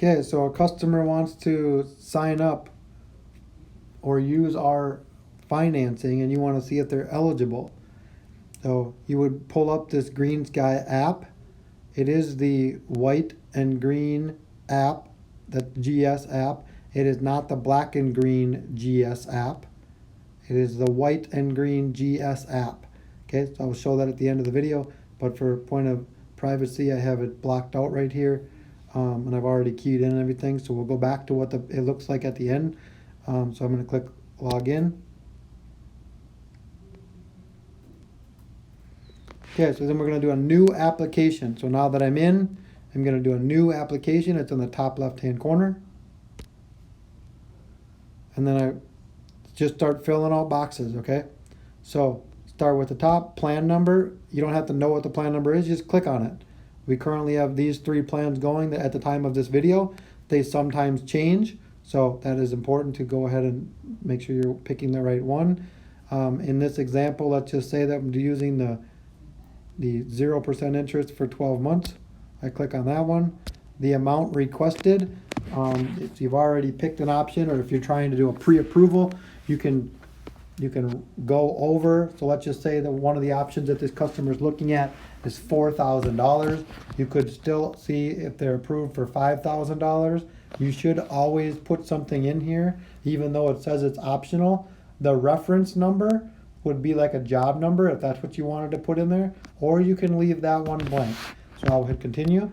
Okay, so a customer wants to sign up or use our financing and you want to see if they're eligible. So you would pull up this GreenSky app. It is the white and green app, the GS app. It is not the black and green GS app. It is the white and green GS app. Okay, so I'll show that at the end of the video, but for point of privacy, I have it blocked out right here, and I've already keyed in everything. So we'll go back to what it looks like at the end. So I'm going to click log in. Okay, so then we're going to do a new application. So now that I'm in, I'm going to do a new application. It's in the top left-hand corner. And then I just start filling out boxes, okay? So start with the top, plan number. You don't have to know what the plan number is, just click on it. We currently have these 3 plans going at the time of this video. They sometimes change, so that is important to go ahead and make sure you're picking the right one. In this example, let's just say that I'm using the 0% interest for 12 months. I click on that one. The amount requested, if you've already picked an option or if you're trying to do a pre-approval, you can go over. So let's just say that one of the options that this customer is looking at is $4,000. You could still see if they're approved for $5,000. You should always put something in here, even though it says it's optional. The reference number would be like a job number if that's what you wanted to put in there, or you can leave that one blank. So I'll hit continue.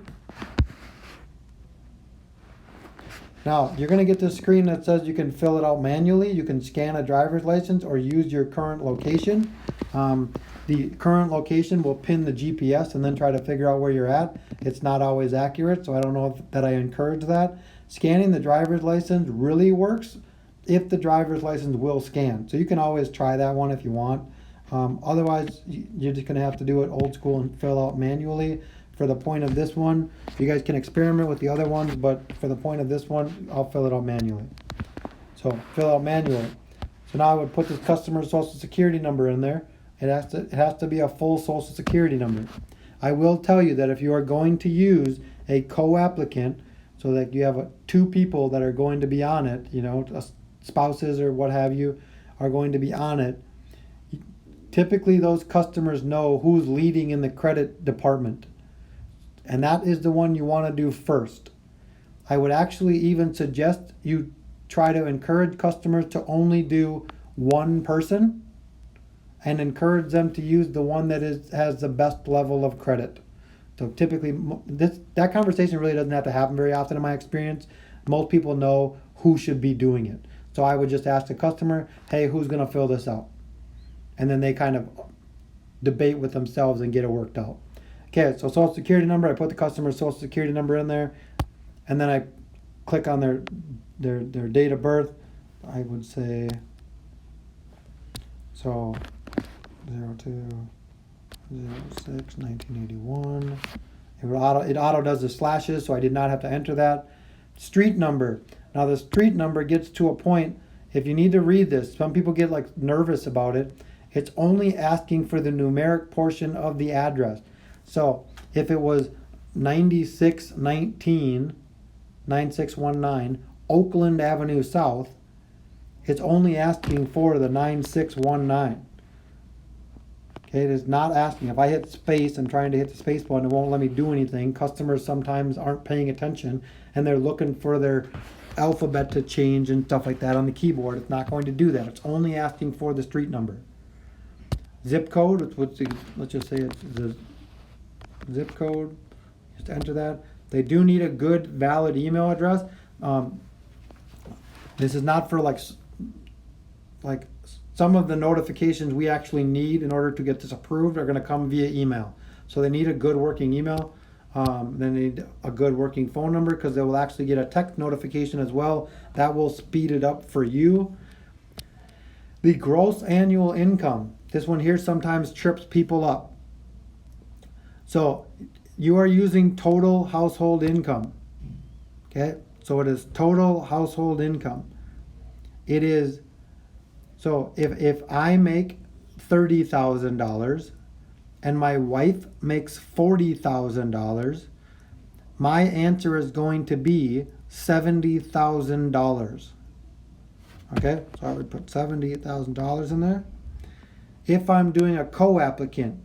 Now you're going to get this screen that says you can fill it out manually. You can scan a driver's license or use your current location. The current location will pin the GPS and then try to figure out where you're at. It's not always accurate, so I don't know that I encourage that. Scanning the driver's license really works if the driver's license will scan. So you can always try that one if you want. Otherwise, you're just going to have to do it old school and fill out manually. For the point of this one, you guys can experiment with the other ones, but for the point of this one, I'll fill it out manually. So fill out manually. So now I would put this customer's social security number in there. It has to be a full social security number. I will tell you that if you are going to use a co-applicant, so that you have 2 people that are going to be on it, you know, spouses or what have you, are going to be on it. Typically, those customers know who's leading in the credit department. And that is the one you want to do first. I would actually even suggest you try to encourage customers to only do one person and encourage them to use the one that has the best level of credit. So typically, that conversation really doesn't have to happen very often in my experience. Most people know who should be doing it. So I would just ask the customer, hey, who's going to fill this out? And then they kind of debate with themselves and get it worked out. Okay, so social security number, I put the customer's social security number in there, and then I click on their date of birth. I would say, so 02/06/1981. It auto does the slashes, so I did not have to enter that. Street number. Now the street number gets to a point, if you need to read this, some people get like nervous about it. It's only asking for the numeric portion of the address. So if it was 9619 Oakland Avenue South, it's only asking for the 9619. Okay, it is not asking. If I hit space and trying to hit the space button, it won't let me do anything. Customers sometimes aren't paying attention and they're looking for their alphabet to change and stuff like that on the keyboard. It's not going to do that. It's only asking for the street number. Zip code, let's just say it's the zip code. Just enter that. They do need a good valid email address. This is not for like some of the notifications we actually need in order to get this approved are going to come via email. So they need a good working email. They need a good working phone number because they will actually get a text notification as well. That will speed it up for you. The gross annual income. This one here sometimes trips people up. So you are using total household income. Okay, so it is total household income. It is, so if I make $30,000 and my wife makes $40,000, my answer is going to be $70,000. Okay, so I would put $70,000 in there. If I'm doing a co-applicant,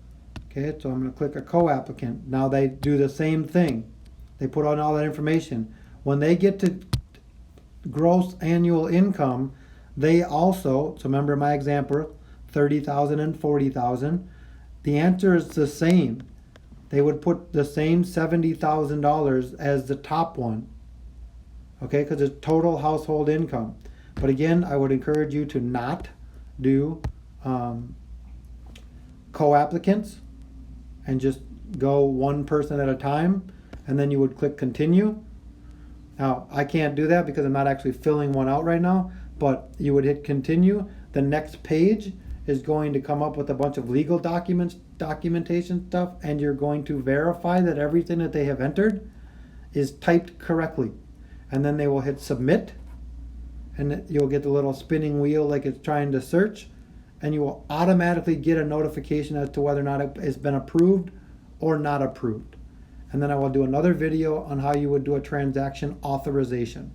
okay, so I'm going to click a co-applicant. Now they do the same thing. They put on all that information. When they get to gross annual income, they also, so remember my example, 30,000 and 40,000. The answer is the same. They would put the same $70,000 as the top one. Okay, because it's total household income. But again, I would encourage you to not do co-applicants and just go one person at a time, and then you would click continue. Now, I can't do that because I'm not actually filling one out right now, but you would hit continue. The next page is going to come up with a bunch of legal documentation stuff, and you're going to verify that everything that they have entered is typed correctly. And then they will hit submit, and you'll get the little spinning wheel like it's trying to search, and you will automatically get a notification as to whether or not it has been approved or not approved. And then I will do another video on how you would do a transaction authorization.